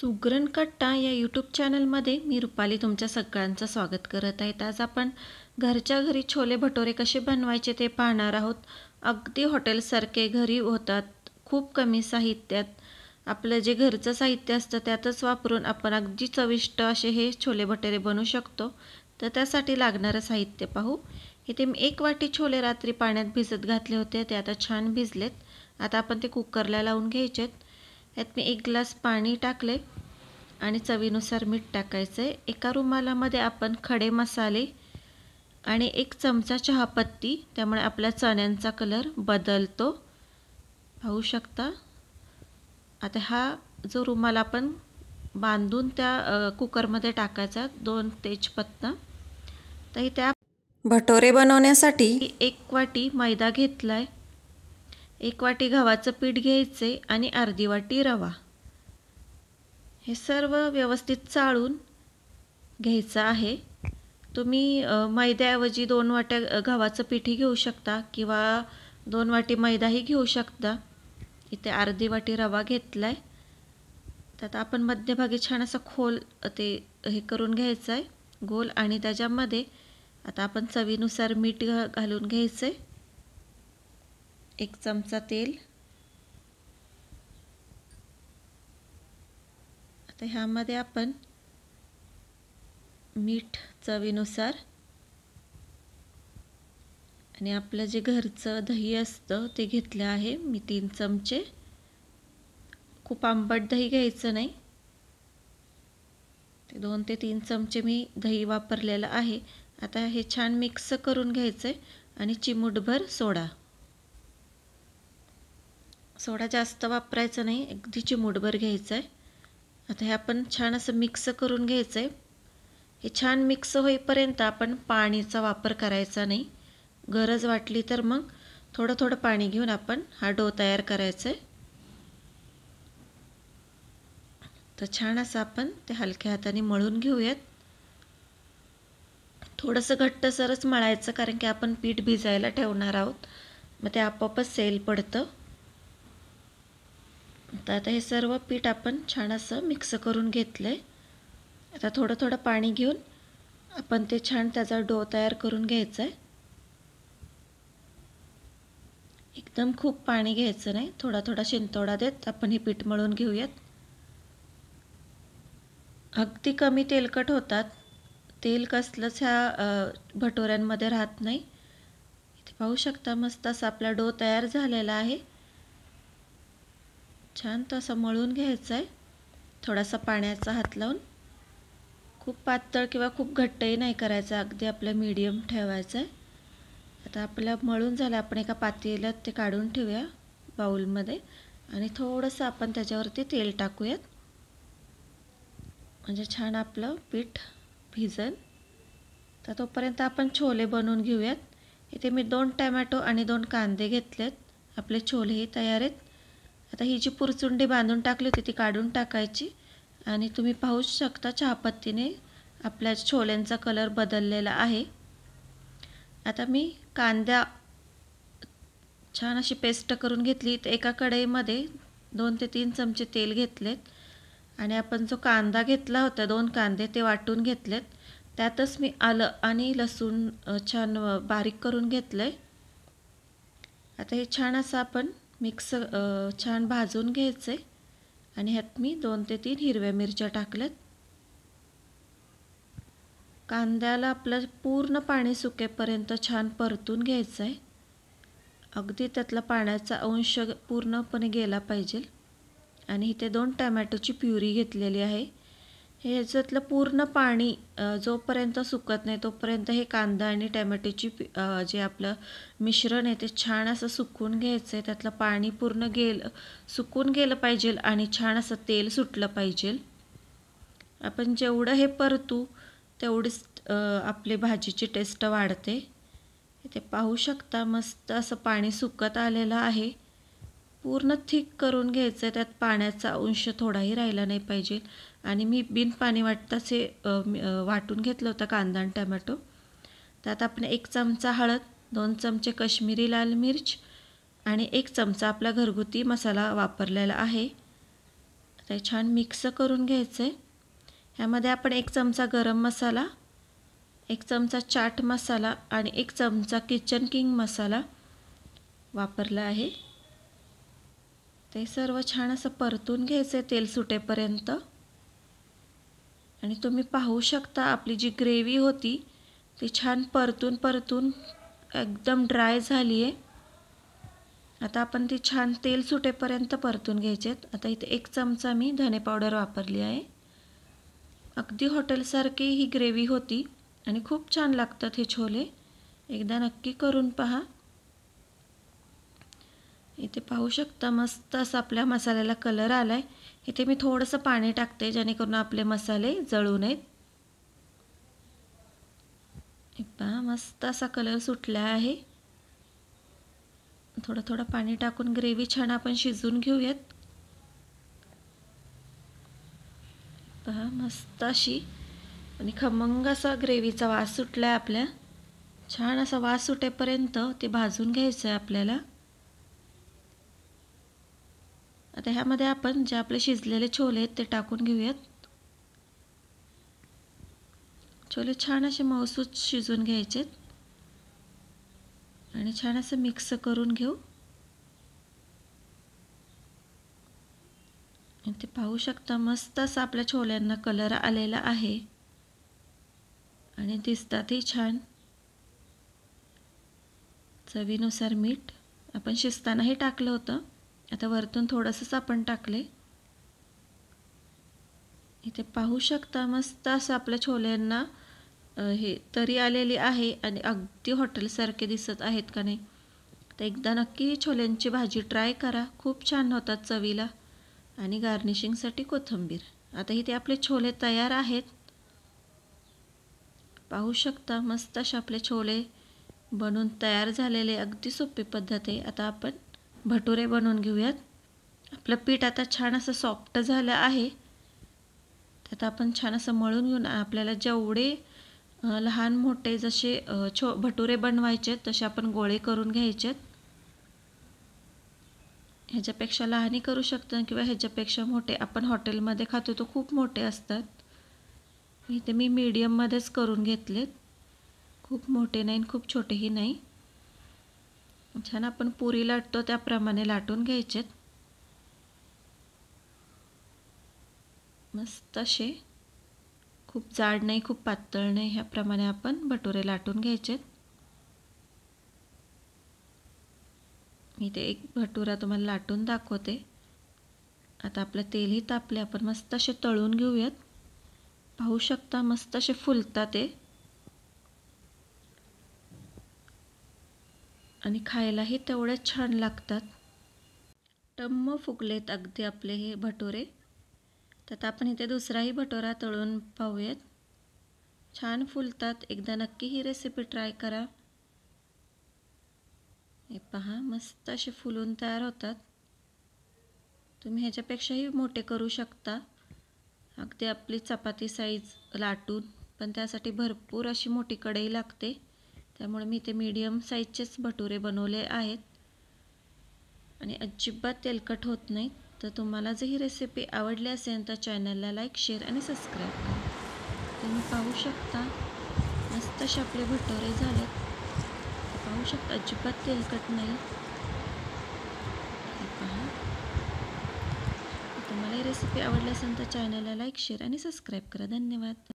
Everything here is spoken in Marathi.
सुगरण कट्टा या यूट्यूब चॅनलमध्ये मी रुपाली तुमच्या सगळ्यांचं स्वागत करत आहे. आज आपण घरच्या घरी छोले भटोरे कसे बनवायचे ते पाहणार आहोत. अगदी हॉटेलसारखे घरी होतात, खूप कमी साहित्यात. आपलं जे घरचं साहित्य असतं त्यातच वापरून आपण अगदी चविष्ट असे हे छोले भटोरे बनवू शकतो. तर त्यासाठी लागणारं साहित्य पाहू. इथे मी 1 वाटी छोले रात्री पाण्यात भिजत घातले होते, ते आता छान भिजलेत. आता आपण ते कुकरला लावून घ्यायचेत. यात मी 1 ग्लास पाणी टाकले आणि चवीनुसार मीठ टाकायचे. एका रुमालामध्ये आपण खडे मसाले आणि 1 चमचा चहापत्ती, त्यामुळे आपल्या चण्यांचा कलर बदलतो, पाहू शकता. आता हा जो रुमाल आपण बांधून त्या कुकरमध्ये टाकायचा. 2 तेजपत्ता. तर त्या भटोरे बनवण्यासाठी 1 वाटी मैदा घेतलाय, 1 वाटी गव्हाचं पीठ घ्यायचे आणि अर्धी वाटी रवा. हे सर्व व्यवस्थित चाळून घ्यायचं आहे. तुम्ही मैद्याऐवजी 2 वाट्या गव्हाचं पीठही घेऊ शकता किंवा 2 वाटी मैदाही घेऊ शकता. इथे अर्धी वाटी रवा घेतलाय. त्यात आपण मध्यभागी छान असं खोल ते हे करून घ्यायचं आहे गोल, आणि त्याच्यामध्ये आता आपण चवीनुसार मीठ घालून घ्यायचं आहे. 1 चमचा तेल. आता ह्यामध्ये आपण मीठ चवीनुसार आणि आपलं जे घरचं दही असतं ते घेतलं आहे मी 3 चमचे. खूप आंबट दही घ्यायचं नाही. ते 2 ते 3 चमचे मी दही वापरलेलं आहे. आता हे छान मिक्स करून घ्यायचं आहे आणि चिमूटभर सोडा. सोडा जास्त वापरायचा नाही, अगदी चिमूटभर घ्यायचं आहे. आता हे आपण छान असं मिक्स करून घ्यायचं आहे. हे छान मिक्स होईपर्यंत आपण पाण्याचा वापर करायचा नाही. गरज वाटली तर मग थोडं थोडं पाणी घेऊन आपण हा डो तयार करायचा आहे. तर छान असं आपण ते हलक्या हाताने मळून घेऊयात. थोडंसं घट्टसरच मळायचं, कारण की आपण पीठ भिजायला ठेवणार आहोत, मग ते आपोआपच सैल पडतं. तर आता हे सर्व पीठ आपण छान असं मिक्स करून घेतलंय. आता थोडं थोडं पाणी घेऊन आपण ते छान त्याचा डो तयार करून घ्यायचा आहे. एकदम खूप पाणी घ्यायचं नाही, थोडा थोडा शिंतोडा देत आपण हे पीठ मळून घेऊयात. अगदी कमी तेलकट होतात. तेल कसलंच ह्या भटोऱ्यांमध्ये राहत नाही. इथे पाहू शकता मस्त असा आपला डो तयार झालेला आहे. छान तसा मळून घ्यायचा आहे, थोडासा पाण्याचा हात लावून. खूप पातळ किंवा खूप घट्टही नाही करायचं, अगदी आपलं मीडियम ठेवायचं आहे. आता आपलं मळून झालं, आपण एका पातेल्यात ते काढून ठेवूया बाउलमध्ये, आणि थोडंसं आपण त्याच्यावरती तेल टाकूयात, म्हणजे छान आपलं पीठ भिजेल. तर तोपर्यंत आपण छोले बनवून घेऊयात. इथे मी 2 टोमॅटो आणि 2 कांदे घेतलेत. आपले छोलेही तयार आहेत. आता ही जी पुरचुंडी बांधून टाकली होती ती काढून टाकायची, आणि तुम्ही पाहू शकता चहापत्तीने आपल्या छोल्यांचा कलर बदललेला आहे. आता मी कांदा छान अशी पेस्ट करून घेतली. तर एका कढईमध्ये 2 ते 3 चमचे तेल घेतलेत, आणि आपण जो कांदा घेतला होता 2 कांदे ते वाटून घेतलेत. त्यातच मी आलं आणि लसूण छान बारीक करून घेतलंय. आता हे छान असं आपण मिक्स छान भाजून घ्यायचे, आणि ह्यात मी 2 ते 3 हिरव्या मिरच्या टाकल्यात. कांद्याला आपलं पूर्ण पाणी सुकेपर्यंत छान परतून घ्यायचं आहे. अगदी त्यातला पाण्याचा अंश पूर्णपणे गेला पाहिजे. आणि इथे 2 टोमॅटोची प्युरी घेतलेली आहे. हे ह्याच्यातलं पूर्ण पाणी जोपर्यंत सुकत नाही तोपर्यंत हे कांदा आणि टोमॅटोची जे आपलं मिश्रण आहे ते छान असं सुकून घ्यायचं आहे. त्यातलं पाणी पूर्ण सुकून गेलं पाहिजे आणि छान असं तेल सुटलं पाहिजे. आपण जेवढं हे परतू तेवढीच आपली भाजीची टेस्ट वाढते. इथे पाहू शकता मस्त असं पाणी सुकत आलेलं आहे. पूर्ण थिक करून घ्यायचं आहे, त्यात पाण्याचा अंश थोडाही राहिला नाही पाहिजे. आणि मी बिन पाणी वाटताच हे वाटून घेतलं होतं कांदा आणि टोमॅटो. त्यात आपण 1 चमचा हळद, 2 चमचे काश्मीरी लाल मिर्च आणि 1 चमचा आपला घरगुती मसाला वापरलेला आहे. ते छान मिक्स करून घ्यायचं आहे. ह्यामध्ये आपण 1 चमचा गरम मसाला, 1 चमचा चाट मसाला आणि 1 चमचा किचन किंग मसाला वापरला आहे. ते सर्व छान असं परतून घ्यायचं आहे तेल सुटेपर्यंत. आणि तुम्ही पाहू शकता आपली जी ग्रेव्ही होती ती छान परतून एकदम ड्राय झाली आहे. आता आपण ती छान तेल सुटेपर्यंत परतून घ्यायचे आहेत. आता इथे 1 चमचा मी धने पावडर वापरली आहे. अगदी हॉटेलसारखी ही ग्रेव्ही होती आणि खूप छान लागतात हे छोले. एकदा नक्की करून पहा. इथे पाहू शकता मस्त असा आपल्या मसाल्याला कलर आलाय. इथे मी थोडंसं पाणी टाकते जेणेकरून आपले मसाले जळू नयेत. पहा मस्त असा कलर सुटला आहे. थोडं पाणी टाकून ग्रेव्ही छान आपण शिजवून घेऊयात. पहा मस्त अशी आणि खमंग असा ग्रेव्हीचा वास सुटला आहे आपल्या. छान असा वास सुटेपर्यंत ते भाजून घ्यायचं आहे आपल्याला. आता ह्यामध्ये आपण जे आपले शिजलेले छोले आहेत ते टाकून घेऊयात. छोले छान असे मऊसूत शिजून घ्यायचेत आणि छान असं मिक्स करून घेऊ. ते पाहू शकता मस्त असा आपल्या छोल्यांना कलर आलेला आहे आणि दिसतातही छान. चवीनुसार मीठ आपण शिजतानाही टाकलं होतं. आता वरतून थोडंसंच आपण टाकले. इथे पाहू शकता मस्त असं आपल्या छोल्यांना हे तरी आलेली आहे आणि अगदी हॉटेलसारखे दिसत आहेत का नाही. तर एकदा नक्की छोल्यांची भाजी ट्राय करा. खूप छान होतात चवीला. आणि गार्निशिंगसाठी कोथिंबीर. आता इथे आपले छोले तयार आहेत. पाहू शकता मस्त असे आपले छोले बनून तयार झालेले. अगदी सोपी पद्धत आहे. आता आपण भटुरे बनवून घेऊयात. आपलं पीठ आता छान असं सॉफ्ट झालं आहे. त्यात आपण छान असं मळून घेऊन आपल्याला जेवढे लहान मोठे जसे भटुरे बनवायचे तसे आपण गोळे करून घ्यायचेत. ह्याच्यापेक्षा लहानही करू शकता किंवा ह्याच्यापेक्षा मोठे. आपण हॉटेलमध्ये खातो तो खूप मोठे असतात. इथे मी मीडियममध्येच करून घेतलेत. खूप मोठे नाही खूप छोटेही नाही. छान आपण पुरी लाटतो त्याप्रमाणे लाटून घ्यायचेत. मस्त असे खूप जाड नाही खूप पातळ नाही ह्याप्रमाणे आपण भटुरे लाटून घ्यायचेत. मी ते एक भटुरा तुम्हाला लाटून दाखवते. आता आपलं तेलही तापले. आपण मस्त असे तळून घेऊयात. पाहू शकता मस्त असे फुलतात ते आणि खायलाही तेवढेच छान लागतात. टम्म फुगलेत अगदी आपले हे भटुरे. तर आपण इथे दुसराही भटुरा तळून पाहूयात. छान फुलतात. एकदा नक्की ही रेसिपी ट्राय करा. हे पहा मस्त असे फुलून तयार होतात. तुम्ही ह्याच्यापेक्षाही मोठे करू शकता. अगदी आपली चपाती साईज लाटून. पण त्यासाठी भरपूर अशी मोठी कढई लागते. त्यामुळे मी ते मीडियम साईजचेच भटुरे बनवले आहेत आणि अजिबात तेलकट होत नाहीत. तर तुम्हाला जर ही रेसिपी आवडली असेल तर चॅनलला लाईक शेअर आणि सबस्क्राईब करा. तुम्ही पाहू शकता मस्त असे आपले भटुरे झालेत. पाहू शकता अजिबात तेलकट नाही. हे पहा. तुम्हाला ही रेसिपी आवडली असेल तर चॅनलला लाईक शेअर आणि सबस्क्राईब करा. धन्यवाद.